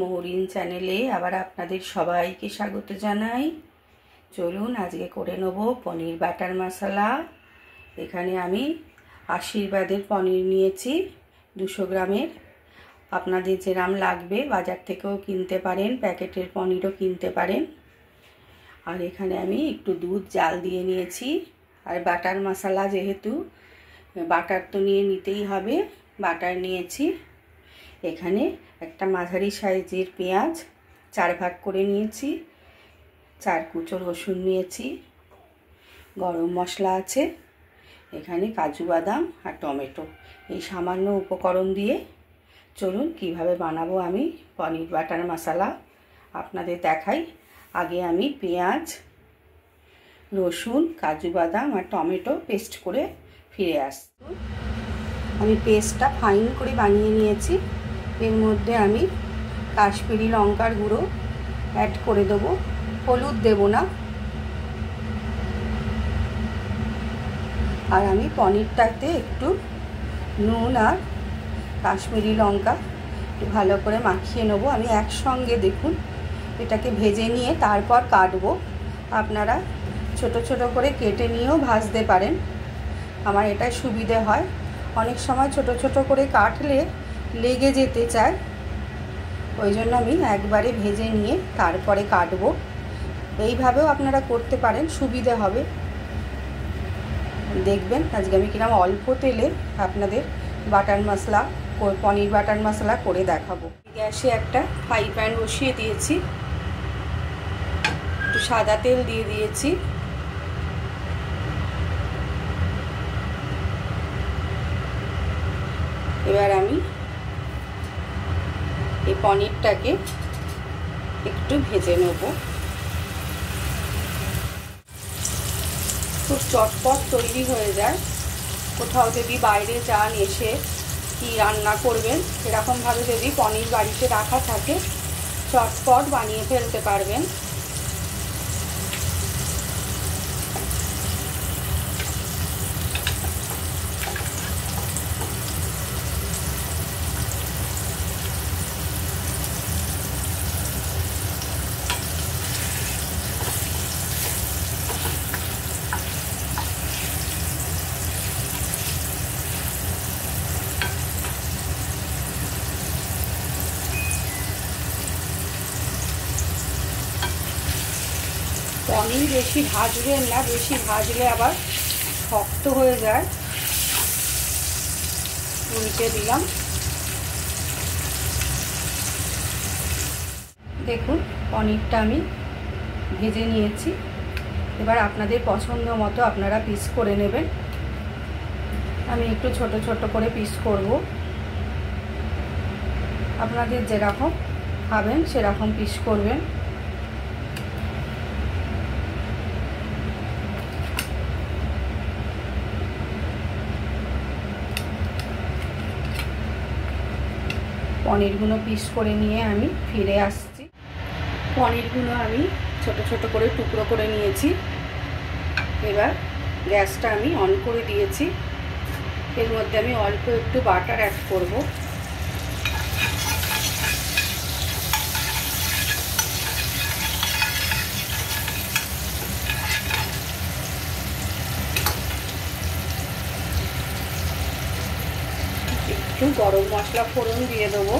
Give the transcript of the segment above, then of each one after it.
মৌরিন চ্যানেলে আবার আপনাদের সবাইকে স্বাগত জানাই। চলুন আজকে করে নেব পনির বাটার মশলা। এখানে আমি আশীর্বাদের পনির নিয়েছি 200 গ্রামের। আপনাদের যেরকম লাগবে বাজার থেকেও কিনতে পারেন, প্যাকেটের পনিরও কিনতে পারেন। আর এখানে আমি একটু দুধ জাল দিয়ে নিয়েছি। আর বাটার মশলা যেহেতু বাটার তো নিতেই হবে, বাটার নিয়েছি। এখানে একটা মাঝারি সাইজের পেঁয়াজ 4 ভাগ করে নিয়েছি, 4 কুচো রসুন নিয়েছি, গরম মশলা আছে, এখানে কাজু বাদাম আর টমেটো। এই সামান্য উপকরণ দিয়ে চলুন কিভাবে বানাবো আমি পনির বাটার মশলা আপনাদের দেখাই। আগে আমি পেঁয়াজ, রসুন, কাজু বাদাম আর টমেটো পেস্ট করে ফিরে আসছি। আমি পেস্টটা ফাইন করে বানিয়ে নিয়েছি। এর মধ্যে আমি কাশ্মীরি লঙ্কার গুঁড়ো অ্যাড করে দেবো, হলুদ দেব না। আর আমি পনিরটাতে একটু নুন আর কাশ্মীরি লঙ্কা একটু ভালো করে মাখিয়ে নেবো। আমি একসঙ্গে দেখুন এটাকে ভেজে নিয়ে তারপর কাটবো। আপনারা ছোট ছোট করে কেটে নিয়েও ভাজতে পারেন, আমার এটা সুবিধে হয়। অনেক সময় ছোট ছোট করে কাটলে লেগে যেতে চায়, ওই জন্য আমি একবারে ভেজে নিয়ে তারপরে কাটবো। এইভাবেও আপনারা করতে পারেন, সুবিধে হবে। দেখবেন আজকে আমি কিরকম অল্প তেলে আপনাদের বাটার মশলা, পনির বাটার মশলা করে দেখাবো। গ্যাসে একটা ফ্রাই প্যান বসিয়ে দিয়েছি, একটু সাদা তেল দিয়ে দিয়েছি। এবার আমি এই পনিরটাকে একটু ভেজে নেব। খুব চটপট তৈরি হয়ে যায়। কোথাও যদি বাইরে যান, এসে কি রান্না করবেন, এরকমভাবে যদি পনির বাড়িতে রাখা থাকে চটপট বানিয়ে ফেলতে পারবেন। পনির বেশি ভাজবেন না, বেশি ভাজলে আবার শক্ত হয়ে যায়। উল্টে দিলাম। দেখুন পনিরটা আমি ভেজে নিয়েছি। এবার আপনাদের পছন্দ মতো আপনারা পিস করে নেবেন। আমি একটু ছোট ছোট করে পিস করব। আপনাদের যেরকম খাবেন সেরকম পিস করবেন। পনিরগুলো পিস করে নিয়ে আমি ফিরে আসছি। পনিরগুলো আমি ছোট ছোট করে টুকরো করে নিয়েছি। এবার গ্যাসটা আমি অন করে দিয়েছি। এর মধ্যে আমি অল্প একটু বাটার অ্যাড করব। একটু গরম মশলা ফোড়ন দিয়ে দেবো।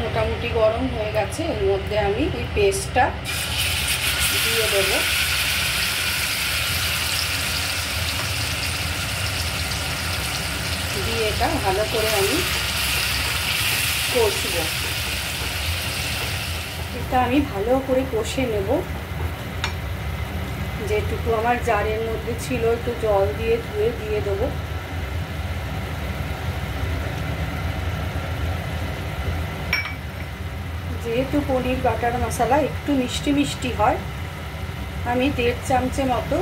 মোটামুটি গরম হয়ে গেছে। এর মধ্যে আমি এই পেস্টটা দিয়ে দেবো। দিয়ে এটা ভালো করে আমি কষবো। এটা আমি ভালো করে কষে নেব। যেটুকু আমার জারের মধ্যে ছিল একটু জল দিয়ে ধুয়ে দিয়ে দেবো। যেহেতু পনির বাটার মশলা একটু মিষ্টি মিষ্টি হয়, আমি 1.5 চামচের মতো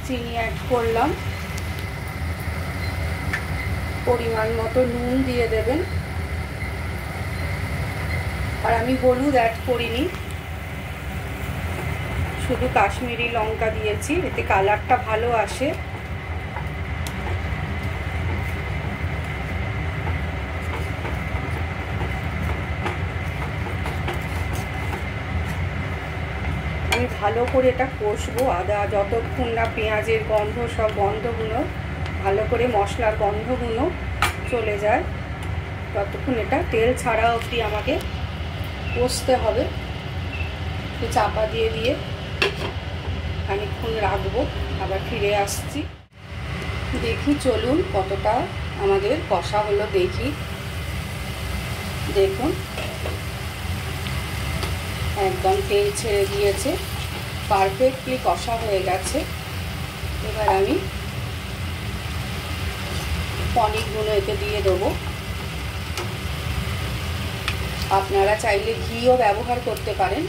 চিনি অ্যাড করলাম, পরিমাণ মতো নুন দিয়ে দেবেন। আর আমি হলুদ অ্যাড করিনি, শুধু কাশ্মীরি লঙ্কা দিয়েছি, এতে কালারটা ভালো আসে। আমি ভালো করে এটা কষবো আদা যতক্ষণ না পেঁয়াজের গন্ধ সব গন্ধগুলো ভালো করে, মশলার গন্ধগুলো চলে যায়, ততক্ষণ এটা তেল ছাড়া অবধি আমাকে কষতে হবে। তো চাপা দিয়ে দিয়ে খানিকক্ষণ রাখবো, আবার ফিরে আসছি। দেখি চলুন কতটা আমাদের কষা হলো দেখি। দেখুন একদম তেল ছেড়ে দিয়েছে, পারফেক্টলি কষা হয়ে গেছে। এবার আমি পনিরগুলো এতে দিয়ে দেবো। আপনারা চাইলে ঘিও ব্যবহার করতে পারেন।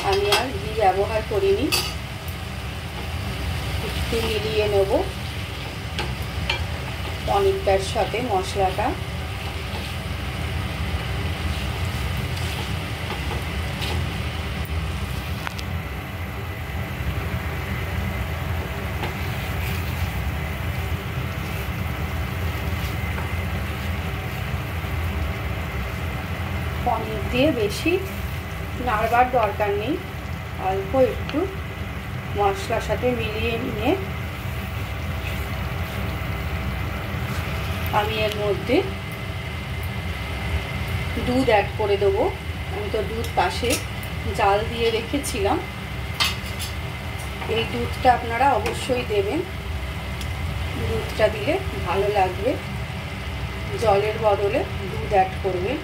আমি আর ঘি ব্যবহার করিনি। একটু মিলিয়ে নেব পনিরটার সাথে মশলাটা। পনির দিয়ে বেশি নাড়বার দরকার নেই, অল্প একটু মশলার সাথে মিলিয়ে নিয়ে আমি এর মধ্যে দুধ অ্যাড করে দেবো। আমি তো দুধ পাশে জাল দিয়ে রেখেছিলাম, এই দুধটা আপনারা অবশ্যই দেবেন। দুধটা দিলে ভালো লাগবে, জলের বদলে দুধ অ্যাড করবেন।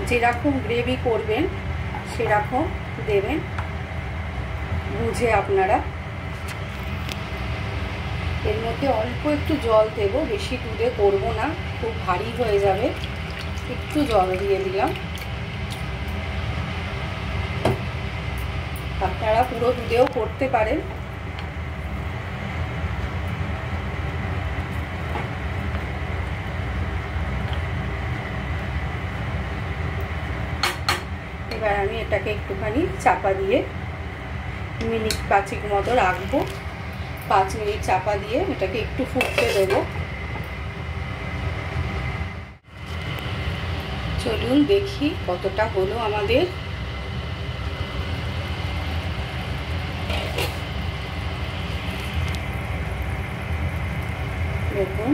যেরকম গ্রেভি করবেন সেরকম দেবেন বুঝে আপনারা। এর মধ্যে অল্প একটু জল দেবো, বেশি দুধে করবো না, খুব ভারী হয়ে যাবে। একটু জল দিয়ে দিলাম। আপনারা পুরো দুধেও করতে পারেন। এবার আমি এটাকে একটুখানি চাপা দিয়ে মিনিট 5 মতো রাখবো। 5 মিনিট চাপা দিয়ে এটাকে একটু ফুটতে দেবো। চলুন দেখি কতটা হলো আমাদের। দেখুন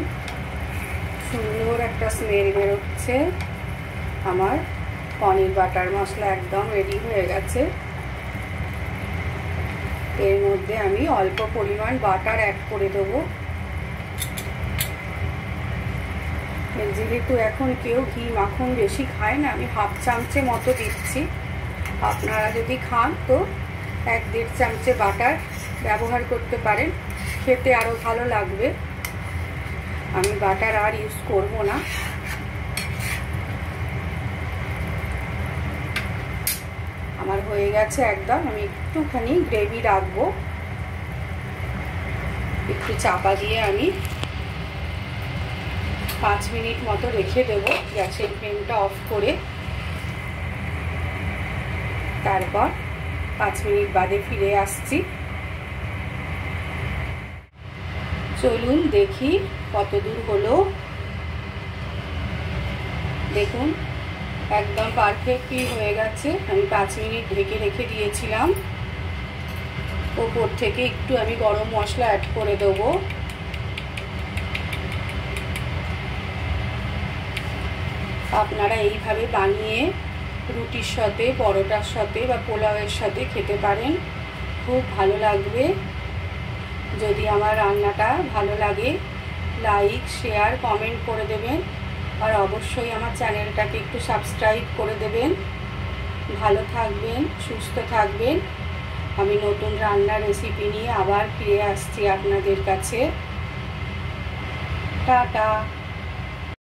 সুন্দর একটা স্মেল বেরোচ্ছে। আমার পনির বাটার মশলা একদম রেডি হয়ে গেছে। এর মধ্যে আমি অল্প পরিমাণ বাটার অ্যাড করে দেবো। যেহেতু এখন কেউ ঘি মাখন বেশি খায় না, আমি হাফ চামচে মতো দিচ্ছি। আপনারা যদি খান তো 1-1.5 চামচে বাটার ব্যবহার করতে পারেন, খেতে আরও ভালো লাগবে। আমি বাটার আর ইউজ করব না। আমার হয়ে গেছে একদম। আমি একটুখানি গ্রেভি রাখবো, একটু চাপা দিয়ে আমি 5 মিনিট মতো রেখে দেবো গ্যাসের ফ্লেমটা অফ করে। তারপর 5 মিনিট বাদে ফিরে আসছি। চলুন দেখি কত দূর হলো। দেখুন একদম পারফেক্টলি হয়ে গেছে। আমি 5 মিনিট ঢেকে রেখে দিয়েছিলাম। ওপর থেকে একটু আমি গরম মশলা অ্যাড করে দেবো। আপনারা এইভাবে বানিয়ে রুটির সাথে, পরোটার সাথে বা পোলাওয়ের সাথে খেতে পারেন, খুব ভালো লাগবে। যদি আমার রান্নাটা ভালো লাগে লাইক, শেয়ার, কমেন্ট করে দেবেন। আর অবশ্যই আমার চ্যানেলটাকে একটু সাবস্ক্রাইব করে দেবেন। ভালো থাকবেন, সুস্থ থাকবেন। আমি নতুন রান্নার রেসিপি নিয়ে আবার ফিরে আসছি আপনাদের কাছে। টাটা।